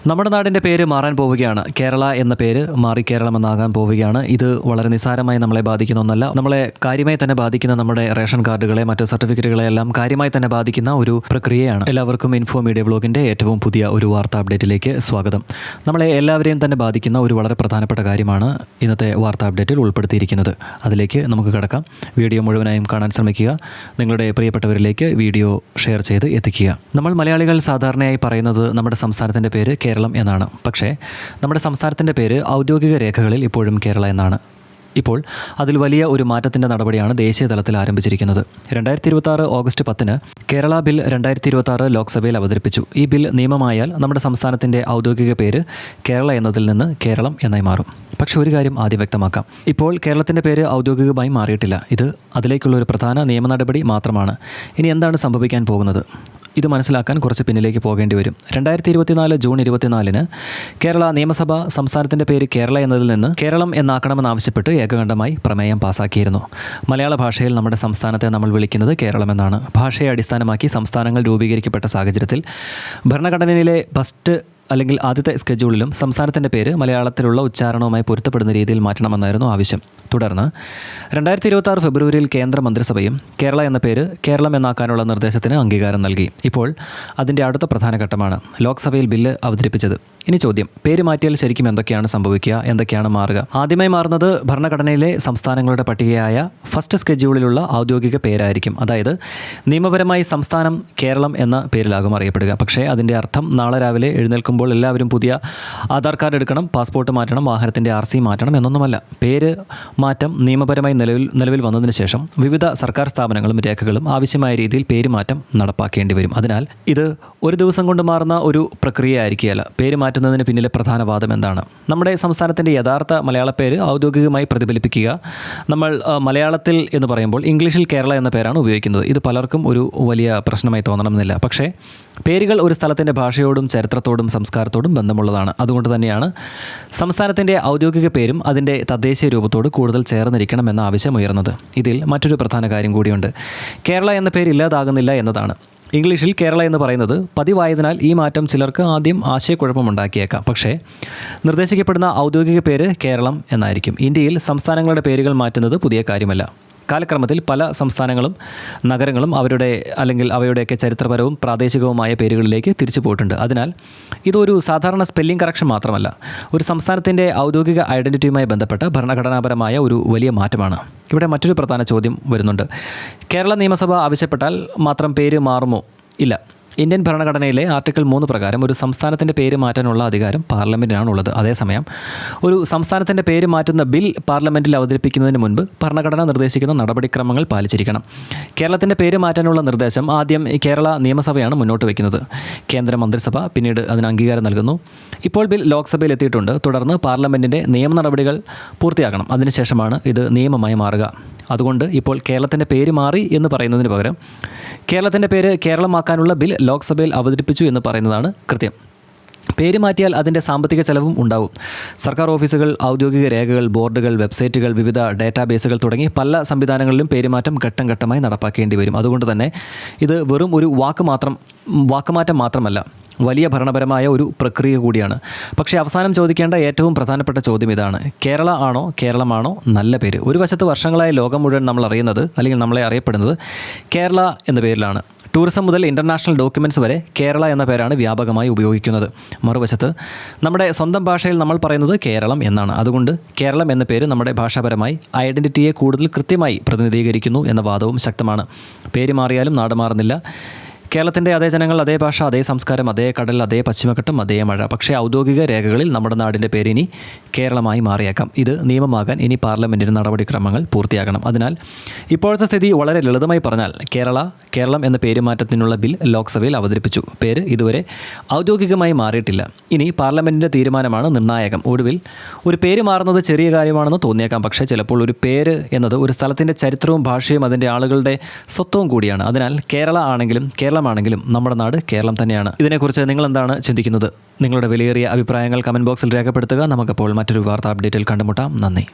നമ്മുടെ നാടിൻ്റെ പേര് മാറാൻ പോവുകയാണ്. കേരള എന്ന പേര് മാറി കേരളം എന്നാകാൻ പോവുകയാണ്. ഇത് വളരെ നിസ്സാരമായി നമ്മളെ ബാധിക്കുന്ന ഒന്നല്ല. നമ്മളെ കാര്യമായി തന്നെ ബാധിക്കുന്ന നമ്മുടെ റേഷൻ കാർഡുകളെ, മറ്റ് സർട്ടിഫിക്കറ്റുകളെ എല്ലാം കാര്യമായി തന്നെ ബാധിക്കുന്ന ഒരു പ്രക്രിയയാണ്. എല്ലാവർക്കും ഇൻഫോ മീഡിയ ബ്ലോഗിൻ്റെ ഏറ്റവും പുതിയ ഒരു വാർത്താ അപ്ഡേറ്റിലേക്ക് സ്വാഗതം. നമ്മളെ എല്ലാവരെയും തന്നെ ബാധിക്കുന്ന ഒരു വളരെ പ്രധാനപ്പെട്ട കാര്യമാണ് ഇന്നത്തെ വാർത്താ അപ്ഡേറ്റിൽ ഉൾപ്പെടുത്തിയിരിക്കുന്നത്. അതിലേക്ക് നമുക്ക് കടക്കാം. വീഡിയോ മുഴുവനായും കാണാൻ ശ്രമിക്കുക. നിങ്ങളുടെ പ്രിയപ്പെട്ടവരിലേക്ക് വീഡിയോ ഷെയർ ചെയ്ത് എത്തിക്കുക. നമ്മൾ മലയാളികൾ സാധാരണയായി പറയുന്നത് നമ്മുടെ സംസ്ഥാനത്തിൻ്റെ പേര് കേരളം എന്നാണ്. പക്ഷേ നമ്മുടെ സംസ്ഥാനത്തിൻ്റെ പേര് ഔദ്യോഗിക രേഖകളിൽ ഇപ്പോഴും കേരള എന്നാണ്. ഇപ്പോൾ അതിൽ വലിയ ഒരു മാറ്റത്തിൻ്റെ നടപടിയാണ് ദേശീയ തലത്തിൽ ആരംഭിച്ചിരിക്കുന്നത്. 2026 ഓഗസ്റ്റ് 10 കേരള ബിൽ 2026 ലോക്സഭയിൽ അവതരിപ്പിച്ചു. ഈ ബിൽ നിയമമായാൽ നമ്മുടെ സംസ്ഥാനത്തിൻ്റെ ഔദ്യോഗിക പേര് കേരള എന്നതിൽ നിന്ന് കേരളം എന്നായി മാറും. പക്ഷേ ഒരു കാര്യം ആദ്യം വ്യക്തമാക്കാം. ഇപ്പോൾ കേരളത്തിൻ്റെ പേര് ഔദ്യോഗികമായി മാറിയിട്ടില്ല. ഇത് അതിലേക്കുള്ള ഒരു പ്രധാന നിയമ നടപടി മാത്രമാണ്. ഇനി എന്താണ് സംഭവിക്കാൻ പോകുന്നത്? ഇത് മനസ്സിലാക്കാൻ കുറച്ച് പിന്നിലേക്ക് പോകേണ്ടി വരും. 2024 ജൂൺ 24 കേരള നിയമസഭ സംസ്ഥാനത്തിൻ്റെ പേര് കേരള എന്നതിൽ നിന്ന് കേരളം എന്നാക്കണമെന്നാവശ്യപ്പെട്ട് ഏകകണ്ഠമായി പ്രമേയം പാസാക്കിയിരുന്നു. മലയാള ഭാഷയിൽ നമ്മുടെ സംസ്ഥാനത്തെ നമ്മൾ വിളിക്കുന്നത് കേരളം എന്നാണ്. ഭാഷയെ അടിസ്ഥാനമാക്കി സംസ്ഥാനങ്ങൾ രൂപീകരിക്കപ്പെട്ട സാഹചര്യത്തിൽ ഭരണഘടനയിലെ അല്ലെങ്കിൽ ആദ്യത്തെ സ്കെഡ്യൂളിലും സംസ്ഥാനത്തിൻ്റെ പേര് മലയാളത്തിലുള്ള ഉച്ചാരണവുമായി പൊരുത്തപ്പെടുന്ന രീതിയിൽ മാറ്റണമെന്നായിരുന്നു ആവശ്യം. തുടർന്ന് 2026 ഫെബ്രുവരിയിൽ കേന്ദ്ര മന്ത്രിസഭയും കേരള എന്ന പേര് കേരളം എന്നാക്കാനുള്ള നിർദ്ദേശത്തിന് അംഗീകാരം നൽകി. ഇപ്പോൾ അതിൻ്റെ അടുത്ത പ്രധാന ഘട്ടമാണ് ലോക്സഭയിൽ ബില്ല് അവതരിപ്പിച്ചത്. ഇനി ചോദ്യം, പേര് മാറ്റിയാൽ ശരിക്കും എന്തൊക്കെയാണ് സംഭവിക്കുക, എന്തൊക്കെയാണ് മാറുക? ആദ്യമായി മാറുന്നത് ഭരണഘടനയിലെ സംസ്ഥാനങ്ങളുടെ പട്ടികയായ ഫസ്റ്റ് സ്കെഡ്യൂളിലുള്ള ഔദ്യോഗിക പേരായിരിക്കും. അതായത് നിയമപരമായി സംസ്ഥാനം കേരളം എന്ന പേരിലാകും അറിയപ്പെടുക. പക്ഷേ അതിൻ്റെ അർത്ഥം നാളെ രാവിലെ എഴുന്നേൽക്കുമ്പോൾ എല്ലാവരും പുതിയ ആധാർ കാർഡ് എടുക്കണം, പാസ്പോർട്ട് മാറ്റണം, വാഹനത്തിൻ്റെ RC മാറ്റണം എന്നൊന്നുമല്ല. പേര് മാറ്റം നിയമപരമായി നിലവിൽ വന്നതിന് ശേഷം വിവിധ സർക്കാർ സ്ഥാപനങ്ങളും രേഖകളും ആവശ്യമായ രീതിയിൽ പേരുമാറ്റം നടപ്പാക്കേണ്ടി വരും. അതിനാൽ ഇത് ഒരു ദിവസം കൊണ്ട് മാറുന്ന ഒരു പ്രക്രിയ ആയിരിക്കുകയല്ല. പേര് മാറ്റുന്നതിന് പിന്നിലെ പ്രധാന വാദം എന്താണ്? നമ്മുടെ സംസ്ഥാനത്തിൻ്റെ യഥാർത്ഥ മലയാള പേര് ഔദ്യോഗികമായി പ്രതിഫലിപ്പിക്കുക. നമ്മൾ മലയാളത്തിൽ എന്ന് പറയുമ്പോൾ ഇംഗ്ലീഷിൽ കേരള എന്ന പേരാണ് ഉപയോഗിക്കുന്നത്. ഇത് പലർക്കും ഒരു വലിയ പ്രശ്നമായി തോന്നണമെന്നില്ല. പക്ഷേ പേരുകൾ ഒരു സ്ഥലത്തിൻ്റെ ഭാഷയോടും ചരിത്രത്തോടും സംസ്കാരത്തോടും ബന്ധമുള്ളതാണ്. അതുകൊണ്ട് തന്നെയാണ് സംസ്ഥാനത്തിൻ്റെ ഔദ്യോഗിക പേരും അതിൻ്റെ തദ്ദേശീയ രൂപത്തോട് കൂടുതൽ ചേർന്നിരിക്കണം എന്ന ആവശ്യം ഉയർന്നത്. ഇതിൽ മറ്റൊരു പ്രധാന കാര്യം കൂടിയുണ്ട്. കേരള എന്ന പേര് ഇല്ലാതാകുന്നില്ല എന്നതാണ്. ഇംഗ്ലീഷിൽ കേരള എന്ന് പറയുന്നത് പതിവായതിനാൽ ഈ മാറ്റം ചിലർക്ക് ആദ്യം ആശയക്കുഴപ്പമുണ്ടാക്കിയേക്കാം. പക്ഷേ നിർദ്ദേശിക്കപ്പെടുന്ന ഔദ്യോഗിക പേര് കേരളം എന്നായിരിക്കും. ഇന്ത്യയിൽ സംസ്ഥാനങ്ങളുടെ പേരുകൾ മാറ്റുന്നത് പുതിയ കാര്യമല്ല. കാലക്രമത്തിൽ പല സംസ്ഥാനങ്ങളും നഗരങ്ങളും അവയുടെയൊക്കെ ചരിത്രപരവും പ്രാദേശികവുമായ പേരുകളിലേക്ക് തിരിച്ചു പോയിട്ടുണ്ട്. അതിനാൽ ഇതൊരു സാധാരണ സ്പെല്ലിംഗ് കറക്ഷൻ മാത്രമല്ല, ഒരു സംസ്ഥാനത്തിൻ്റെ ഔദ്യോഗിക ഐഡൻറ്റിറ്റിയുമായി ബന്ധപ്പെട്ട ഭരണഘടനാപരമായ ഒരു വലിയ മാറ്റമാണ്. ഇവിടെ മറ്റൊരു പ്രധാന ചോദ്യം വരുന്നുണ്ട്. കേരള നിയമസഭ ആവശ്യപ്പെട്ടാൽ മാത്രം പേര് മാറുമോ? ഇല്ല. ഇന്ത്യൻ ഭരണഘടനയിലെ ആർട്ടിക്കിൾ 3 പ്രകാരം ഒരു സംസ്ഥാനത്തിൻ്റെ പേര് മാറ്റാനുള്ള അധികാരം പാർലമെൻറ്റിനാണുള്ളത്. അതേസമയം ഒരു സംസ്ഥാനത്തിൻ്റെ പേര് മാറ്റുന്ന ബിൽ പാർലമെൻറ്റിൽ അവതരിപ്പിക്കുന്നതിന് മുൻപ് ഭരണഘടന നിർദ്ദേശിക്കുന്ന നടപടിക്രമങ്ങൾ പാലിച്ചിരിക്കണം. കേരളത്തിൻ്റെ പേര് മാറ്റാനുള്ള നിർദ്ദേശം ആദ്യം കേരള നിയമസഭയാണ് മുന്നോട്ട് വയ്ക്കുന്നത്. കേന്ദ്ര മന്ത്രിസഭ പിന്നീട് അതിന് അംഗീകാരം നൽകുന്നു. ഇപ്പോൾ ബിൽ ലോക്സഭയിൽ എത്തിയിട്ടുണ്ട്. തുടർന്ന് പാർലമെൻറ്റിൻ്റെ നിയമ നടപടികൾ പൂർത്തിയാക്കണം. അതിനുശേഷമാണ് ഇത് നിയമമായി മാറുക. അതുകൊണ്ട് ഇപ്പോൾ കേരളത്തിൻ്റെ പേര് മാറി എന്ന് പറയുന്നതിന് പകരം കേരളത്തിൻ്റെ പേര് കേരളമാക്കാനുള്ള ബിൽ ലോക്സഭയിൽ അവതരിപ്പിച്ചു എന്ന് പറയുന്നതാണ് കൃത്യം. പേര് മാറ്റിയാൽ അതിൻ്റെ സാമ്പത്തിക ചെലവും ഉണ്ടാവും. സർക്കാർ ഓഫീസുകൾ, ഔദ്യോഗിക രേഖകൾ, ബോർഡുകൾ, വെബ്സൈറ്റുകൾ, വിവിധ ഡാറ്റാബേസുകൾ തുടങ്ങി പല സംവിധാനങ്ങളിലും പേരുമാറ്റം ഘട്ടം ഘട്ടമായി നടപ്പാക്കേണ്ടി വരും. അതുകൊണ്ട് തന്നെ ഇത് വെറും ഒരു വാക്കുമാറ്റം മാത്രമല്ല, വലിയ ഭരണപരമായ ഒരു പ്രക്രിയ കൂടിയാണ്. പക്ഷേ അവസാനം ചോദിക്കേണ്ട ഏറ്റവും പ്രധാനപ്പെട്ട ചോദ്യം ഇതാണ്: കേരളമാണോ നല്ല പേര്? ഒരു വശത്ത് വർഷങ്ങളായി ലോകം മുഴുവൻ നമ്മളെ അറിയപ്പെടുന്നത് കേരള എന്ന പേരിലാണ്. ടൂറിസം മുതൽ ഇൻ്റർനാഷണൽ ഡോക്യുമെൻറ്റ്സ് വരെ കേരള എന്ന പേരാണ് വ്യാപകമായി ഉപയോഗിക്കുന്നത്. മറുവശത്ത് നമ്മുടെ സ്വന്തം ഭാഷയിൽ നമ്മൾ പറയുന്നത് കേരളം എന്നാണ്. അതുകൊണ്ട് കേരളം എന്ന പേര് നമ്മുടെ ഭാഷാപരമായി ഐഡൻറ്റിറ്റിയെ കൂടുതൽ കൃത്യമായി പ്രതിനിധീകരിക്കുന്നു എന്ന വാദവും ശക്തമാണ്. പേര് മാറിയാലും നാട് മാറുന്നില്ല. കേരളത്തിൻ്റെ അതേ ജനങ്ങൾ, അതേ ഭാഷ, അതേ സംസ്കാരം, അതേ കടൽ, അതേ പശ്ചിമഘട്ടം, അതേ മഴ. പക്ഷേ ഔദ്യോഗിക രേഖകളിൽ നമ്മുടെ നാടിൻ്റെ പേര് ഇനി കേരളമായി മാറിയേക്കാം. ഇത് നിയമമാകാൻ ഇനി പാർലമെൻറ്റിന് നടപടിക്രമങ്ങൾ പൂർത്തിയാകണം. അതിനാൽ ഇപ്പോഴത്തെ സ്ഥിതി വളരെ ലളിതമായി പറഞ്ഞാൽ കേരളം എന്ന പേരുമാറ്റത്തിനുള്ള ബിൽ ലോക്സഭയിൽ അവതരിപ്പിച്ചു. പേര് ഇതുവരെ ഔദ്യോഗികമായി മാറിയിട്ടില്ല. ഇനി പാർലമെൻറ്റിൻ്റെ തീരുമാനമാണ് നിർണായകം. ഒടുവിൽ ഒരു പേര് മാറുന്നത് ചെറിയ കാര്യമാണെന്ന് തോന്നിയേക്കാം. പക്ഷേ ചിലപ്പോൾ ഒരു പേര് എന്നത് ഒരു സ്ഥലത്തിൻ്റെ ചരിത്രവും ഭാഷയും അതിൻ്റെ ആളുകളുടെ സ്വത്വവും കൂടിയാണ്. അതിനാൽ കേരളമാണെങ്കിലും നമ്മുടെ നാട് കേരളം തന്നെയാണ്. ഇതിനെക്കുറിച്ച് നിങ്ങൾ എന്താണ് ചിന്തിക്കുന്നത്? നിങ്ങളുടെ വിലയേറിയ അഭിപ്രായങ്ങൾ കമൻറ്റ് ബോക്സിൽ രേഖപ്പെടുത്തുക. നമുക്കപ്പോൾ മറ്റൊരു വാർത്താ അപ്ഡേറ്റിൽ കണ്ടുമുട്ടാം. നന്ദി.